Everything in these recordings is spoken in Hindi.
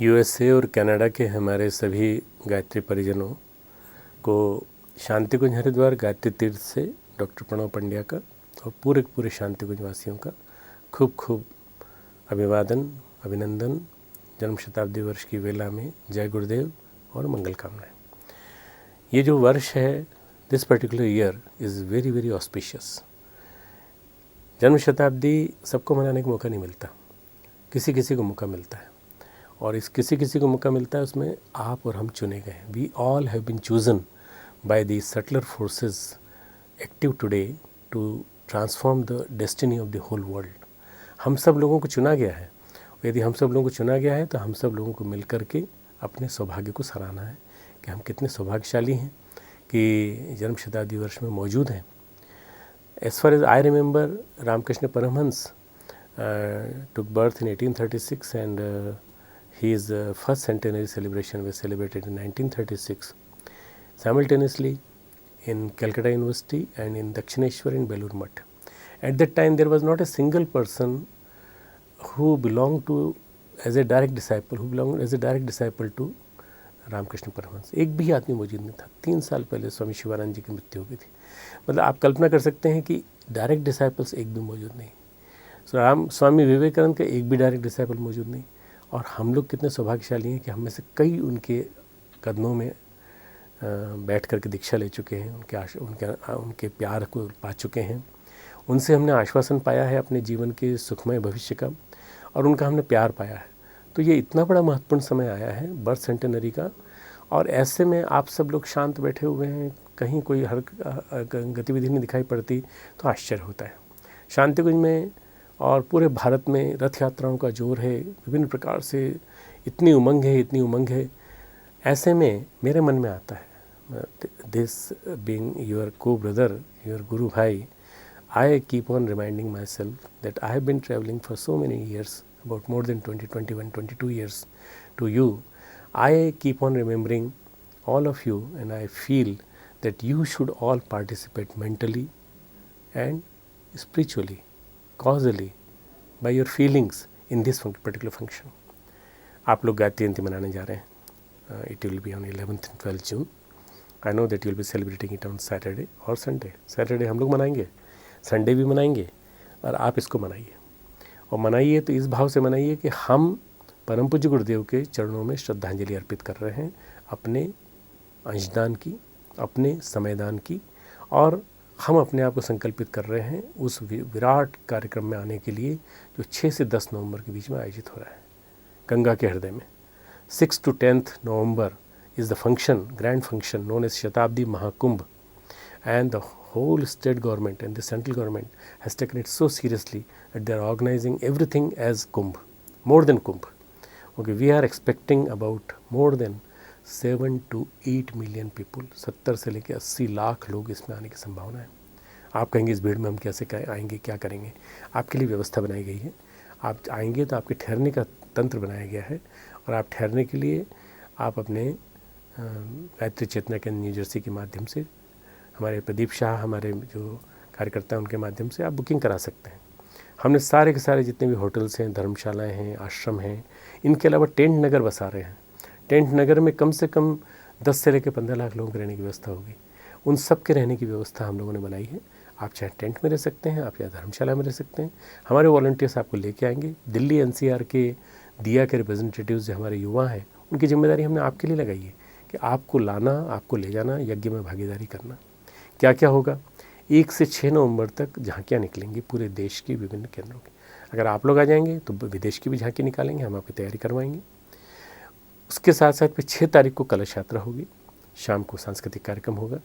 यूएसए और कनाडा के हमारे सभी गायत्री परिजनों को शांति कुंज हरिद्वार गायत्री तीर्थ से डॉक्टर प्रणव पंड्या का और पूरे शांति कुंज वासियों का खूब खूब अभिवादन, अभिनंदन। जन्म शताब्दी वर्ष की वेला में जय गुरुदेव और मंगल कामनाएं। ये जो वर्ष है, this particular year is very very auspicious. जन्म शताब्दी सबको मनाने का मौका नहीं मिलता, किसी किसी को मौका मिलता है, और इस किसी किसी को मौका मिलता है उसमें आप और हम चुने गए। We all have been chosen by the subtler forces active today to transform the destiny of the whole world. हम सब लोगों को चुना गया है। यदि हम सब लोगों को चुना गया है तो हम सब लोगों को मिल करके अपने सौभाग्य को सराहना है कि हम कितने सौभाग्यशाली हैं कि जन्म शताब्दी वर्ष में मौजूद हैं। As far as I remember, Ramakrishna Paramhans took birth in 1836 and his first centenary celebration was celebrated in 1936. Simultaneously in Calcutta University and in Dakshineshwar in Belur Math. At that time there was not a single person who belonged to as a direct disciple to Ramakrishna Paramhans. एक भी आदमी मौजूद नहीं था। 3 साल पहले स्वामी शिवानंद जी की मृत्यु हो गई थी। मतलब आप कल्पना कर सकते हैं कि डायरेक्ट डिसाइपल्स एक भी मौजूद नहीं। स्वामी विवेकानंद का एक भी डायरेक्ट डिसाइपल मौजूद नहीं। और हम लोग कितने सौभाग्यशाली हैं कि हम में से कई उनके कदमों में बैठ करके दीक्षा ले चुके हैं, उनके प्यार को पा चुके हैं। उनसे हमने आश्वासन पाया है अपने जीवन के सुखमय भविष्य का, और उनका हमने प्यार पाया है। तो ये इतना बड़ा महत्वपूर्ण समय आया है बर्थ सेंटेनरी का, और ऐसे में आप सब लोग शांत बैठे हुए हैं, कहीं कोई हर गतिविधि नहीं दिखाई पड़ती, तो आश्चर्य होता है। शांति कुंज में और पूरे भारत में रथ यात्राओं का जोर है, विभिन्न प्रकार से इतनी उमंग है। ऐसे में मेरे मन में आता है, दिस बीइंग योर को ब्रदर, योर गुरु भाई, I keep on reminding myself that I have been traveling for so many years, about more than 20, 21, 22 years to you. I keep on remembering all of you, and I feel that you should all participate mentally and spiritually, causally, by your feelings in this particular function. आप लोग गायत्री जयंती मनाने जा रहे हैं. It will be on 11th and 12th June. I know that you will be celebrating it on Saturday or Sunday. Saturday हम लोग मनाएंगे, संडे भी मनाएंगे, और आप इसको मनाइए। और मनाइए तो इस भाव से मनाइए कि हम परम पूज्य गुरुदेव के चरणों में श्रद्धांजलि अर्पित कर रहे हैं, अपने अंशदान की, अपने समयदान की, और हम अपने आप को संकल्पित कर रहे हैं उस विराट कार्यक्रम में आने के लिए जो 6 से 10 नवंबर के बीच में आयोजित हो रहा है गंगा के हृदय में। 6 to 10th November is the function, grand function known as Shatabdi Mahakumbh, and the whole state government and the central government has taken it so seriously that they are organizing everything as Kumbh, more than Kumbh. Okay, we are expecting about more than 7 to 8 million people, 70 से लेकर 80 लाख लोग इसमें आने की संभावना है। आप कहेंगे इस भीड़ में हम कैसे आएंगे, क्या करेंगे? आपके लिए व्यवस्था बनाई गई है। आप आएंगे तो आपके ठहरने का तंत्र बनाया गया है, और आप ठहरने के लिए आप अपने गायत्री चेतना केंद्र न्यू जर्सी के माध्यम से, हमारे प्रदीप शाह, हमारे जो कार्यकर्ता हैं, उनके माध्यम से आप बुकिंग करा सकते हैं। हमने सारे के सारे जितने भी होटल्स हैं, धर्मशालाएं हैं, आश्रम हैं, इनके अलावा टेंट नगर बसा रहे हैं। टेंट नगर में कम से कम 10 से लेकर 15 लाख लोगों के रहने की व्यवस्था होगी। उन सब के रहने की व्यवस्था हम लोगों ने बनाई है। आप चाहे टेंट में रह सकते हैं, आप या धर्मशाला में रह सकते हैं। हमारे वॉलंटियर्स आपको लेके आएंगे। दिल्ली NCR के दिया के रिप्रेजेंटेटिव्स जो हमारे युवा हैं, उनकी जिम्मेदारी हमने आपके लिए लगाई है कि आपको लाना, आपको ले जाना, यज्ञ में भागीदारी करना। क्या क्या होगा? 1 से 6 नवंबर तक झांकियाँ निकलेंगी पूरे देश की विभिन्न केंद्रों की। अगर आप लोग आ जाएंगे तो विदेश की भी झांकी निकालेंगे, हम आपकी तैयारी करवाएंगे। उसके साथ साथ फिर 6 तारीख को कलश यात्रा होगी, शाम को सांस्कृतिक कार्यक्रम होगा,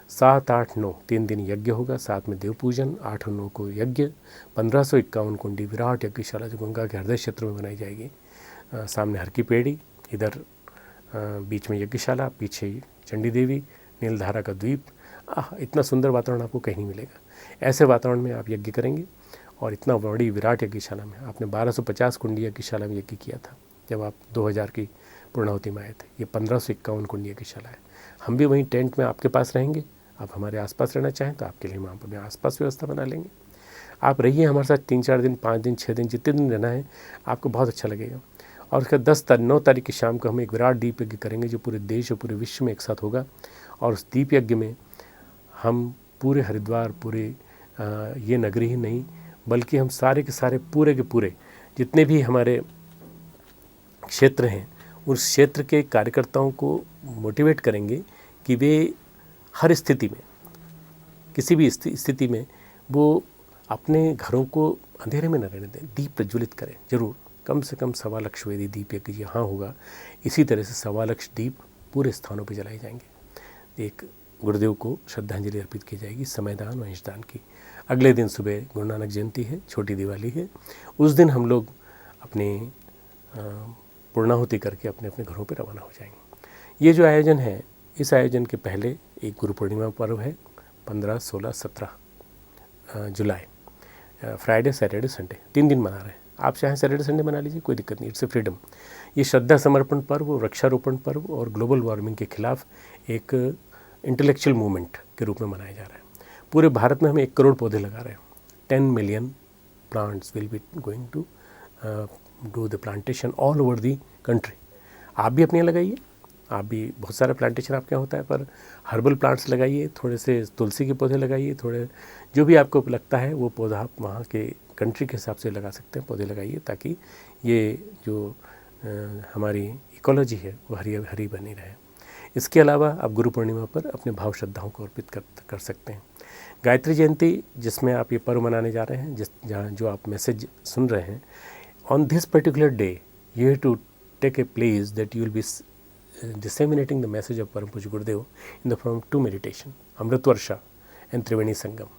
7, 8, 9 3 दिन यज्ञ होगा, साथ में देव पूजन, 8 और 9 को यज्ञ, 1551 कुंडी विराट यज्ञशाला जो गंगा के हृदय क्षेत्र में बनाई जाएगी। सामने हर की पेड़ी, इधर बीच में यज्ञशाला, पीछे चंडी देवी, नीलधारा का द्वीप। इतना सुंदर वातावरण आपको कहीं नहीं मिलेगा। ऐसे वातावरण में आप यज्ञ करेंगे, और इतना बड़ी विराट यज्ञशाला में आपने 1250 कुंडी यज्ञशाला में यज्ञ किया था जब आप 2000 की पूर्णाहुति में आए थे। ये 1551 कुंडी यज्ञशाला है। हम भी वहीं टेंट में आपके पास रहेंगे। आप हमारे आसपास रहना चाहें तो आपके लिए हम अपने आसपास व्यवस्था बना लेंगे। आप रहिए हमारे साथ 3-4 दिन, 5 दिन, 6 दिन, जितने दिन रहना है आपको बहुत अच्छा लगेगा। और उसका 9 तारीख की शाम को हम एक विराट दीप यज्ञ करेंगे जो पूरे देश और पूरे विश्व में एक साथ होगा। और उस दीप यज्ञ में हम पूरे हरिद्वार, पूरे ये नगरी ही नहीं बल्कि हम सारे के सारे पूरे के पूरे जितने भी हमारे क्षेत्र हैं उस क्षेत्र के कार्यकर्ताओं को मोटिवेट करेंगे कि वे हर स्थिति में, किसी भी स्थिति में वो अपने घरों को अंधेरे में न रहने दें, दीप प्रज्वलित करें। जरूर कम से कम 1.25 लाख वेदी दीप यज्ञ यहाँ होगा। इसी तरह से 1.25 लाख दीप पूरे स्थानों पर जलाए जाएंगे। एक गुरुदेव को श्रद्धांजलि अर्पित की जाएगी समयदान और अंशदान की। अगले दिन सुबह गुरु नानक जयंती है, छोटी दिवाली है। उस दिन हम लोग अपने पूर्णाहुति करके अपने अपने घरों पर रवाना हो जाएंगे। ये जो आयोजन है, इस आयोजन के पहले एक गुरु पूर्णिमा पर्व है 15, 16, 17 जुलाई, फ्राइडे, सैटरडे, संडे 3 दिन मना रहे हैं। आप चाहें सैटरडे संडे मना लीजिए, कोई दिक्कत नहीं, इट्स ए फ्रीडम। ये श्रद्धा समर्पण पर्व, वृक्षारोपण पर्व और ग्लोबल वार्मिंग के खिलाफ एक इंटेलेक्चुअल मूवमेंट के रूप में मनाया जा रहा है। पूरे भारत में हम 1 करोड़ पौधे लगा रहे हैं। 10 million plants will be going to do the plantation all over the country. आप भी अपने लगाइए, आप भी, बहुत सारा प्लांटेशन आपके यहाँ होता है, पर हर्बल प्लांट्स लगाइए, थोड़े से तुलसी के पौधे लगाइए, थोड़े जो भी आपको लगता है वो पौधा आप वहाँ के कंट्री के हिसाब से लगा सकते हैं, पौधे लगाइए, ताकि ये जो हमारी इकोलॉजी है वो हरी बनी रहे। इसके अलावा आप गुरु पूर्णिमा पर अपने भाव श्रद्धाओं को अर्पित कर सकते हैं। गायत्री जयंती जिसमें आप ये पर्व मनाने जा रहे हैं, जहाँ जो आप मैसेज सुन रहे हैं, on this particular day you have to take a place that you will be disseminating the message of Param Pujya Gurudev in the form of 2 meditation, Amrit Varsha and Triveni Sangam.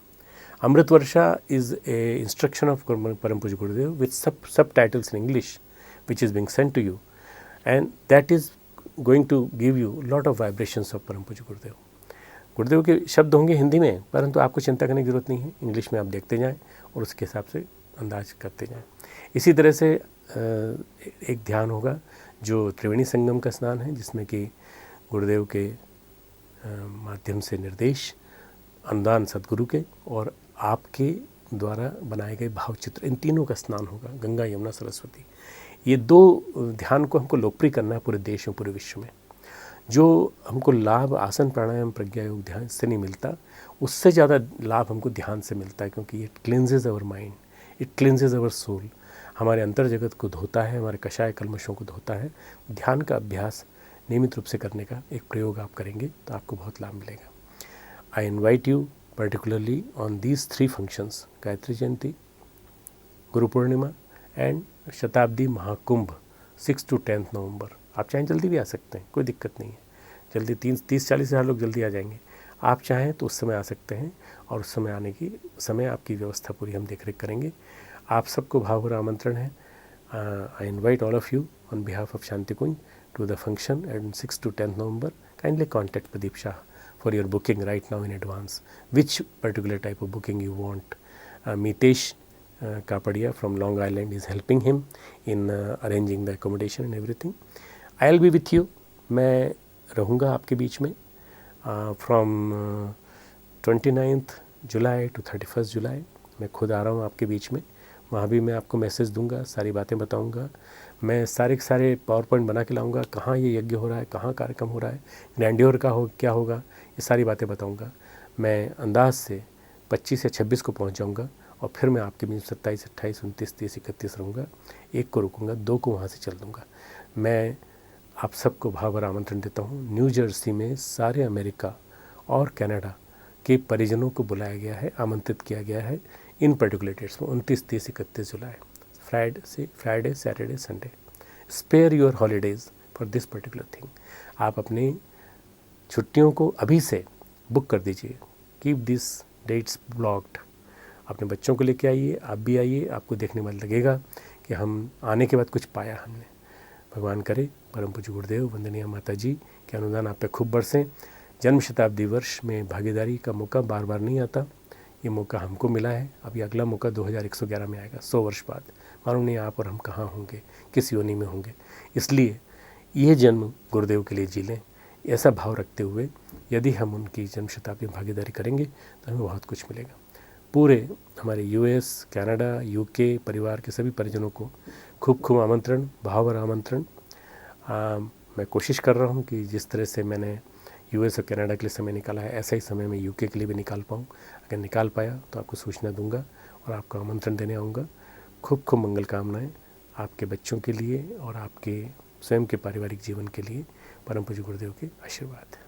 Amrit Varsha is a instruction of Param Pujya Gurudev with subtitles in English which is being sent to you, and that is going to give you lot of vibrations of Param Pujya Gurudev. गुरुदेव के शब्द होंगे हिंदी में, परंतु आपको चिंता करने की ज़रूरत नहीं है, इंग्लिश में आप देखते जाएं और उसके हिसाब से अंदाज करते जाएं। इसी तरह से एक ध्यान होगा जो त्रिवेणी संगम का स्नान है, जिसमें कि गुरुदेव के माध्यम से निर्देश, अनुदान सदगुरु के और आपके द्वारा बनाए गए भावचित्र, इन तीनों का स्नान होगा, गंगा, यमुना, सरस्वती। ये 2 ध्यान को हमको लोकप्रिय करना है पूरे देश में, पूरे विश्व में। जो हमको लाभ आसन, प्राणायाम, प्रज्ञा योग, ध्यान से नहीं मिलता, उससे ज़्यादा लाभ हमको ध्यान से मिलता है, क्योंकि it cleanses our mind, it cleanses our soul, हमारे अंतर जगत को धोता है, हमारे कषाय कल्मशों को धोता है। ध्यान का अभ्यास नियमित रूप से करने का एक प्रयोग आप करेंगे तो आपको बहुत लाभ मिलेगा। I invite you particularly on these 3 functions, Gayatri Jayanti, Guru Purnima and शताब्दी महाकुंभ 6 to 10 नवंबर। आप चाहें जल्दी भी आ सकते हैं, कोई दिक्कत नहीं है, जल्दी 30-40 हज़ार लोग जल्दी आ जाएंगे। आप चाहें तो उस समय आ सकते हैं, और उस समय आने की समय आपकी व्यवस्था पूरी हम देख रेख करेंगे। आप सबको भावभरा आमंत्रण है। I invite all of you on behalf of Shanti Kunj to the function at 6 to 10 November. Kindly contact Pradeep Shah for your booking right now in advance, which particular type of booking you want. Mitesh Kapadia from Long Island is helping him in arranging the accommodation and everything. I will be with you. मैं रहूँगा आपके बीच में from 29th July to 31st जुलाई। मैं खुद आ रहा हूँ आपके बीच में, वहाँ भी मैं आपको मैसेज दूंगा, सारी बातें बताऊंगा। मैं सारे के सारे पावर पॉइंट बना के लाऊंगा, कहाँ ये यज्ञ हो रहा है, कहाँ कार्यक्रम हो रहा है, ग्रैंडियोर का क्या होगा, ये सारी बातें बताऊंगा। मैं अंदाज से 25 या 26 को पहुँच जाऊँगा, और फिर मैं आपके बीच 27, 28, 29, 30, 31 रहूँगा। 1 को रुकूँगा, 2 को वहाँ से चल दूँगा। मैं आप सबको भावभरा आमंत्रण देता हूँ। न्यू जर्सी में सारे अमेरिका और कनाडा के परिजनों को बुलाया गया है, आमंत्रित किया गया है इन पर्टिकुलर डेट्स में 29, 30, 31 जुलाई, Friday, Saturday, Sunday. Spare your holidays for this particular thing. आप अपनी छुट्टियों को अभी से बुक कर दीजिए। Keep this dates blocked. अपने बच्चों को लेके आइए, आप भी आइए, आपको देखने में लगेगा कि हम आने के बाद कुछ पाया हमने। भगवान करे परम पूज्य गुरुदेव वंदनीय माता जी के अनुदान आप पे खूब बरसें। जन्म शताब्दी वर्ष में भागीदारी का मौका बार बार नहीं आता, ये मौका हमको मिला है। अभी अगला मौका 2111 में आएगा, 100 वर्ष बाद। मालूम नहीं आप और हम कहाँ होंगे, किस योनि में होंगे। इसलिए ये जन्म गुरुदेव के लिए जी लें, ऐसा भाव रखते हुए यदि हम उनकी जन्म शताब्दी में भागीदारी करेंगे तो हमें बहुत कुछ मिलेगा। पूरे हमारे US, कनाडा, UK परिवार के सभी परिजनों को खूब खूब आमंत्रण, भावभरा आमंत्रण। मैं कोशिश कर रहा हूँ कि जिस तरह से मैंने यूएस और कनाडा के लिए समय निकाला है, ऐसा ही समय मैं यूके के लिए भी निकाल पाऊँ। अगर निकाल पाया तो आपको सूचना दूंगा और आपको आमंत्रण देने आऊँगा। खूब खूब मंगल कामनाएँ आपके बच्चों के लिए और आपके स्वयं के पारिवारिक जीवन के लिए। परम पूज्य गुरुदेव के आशीर्वाद।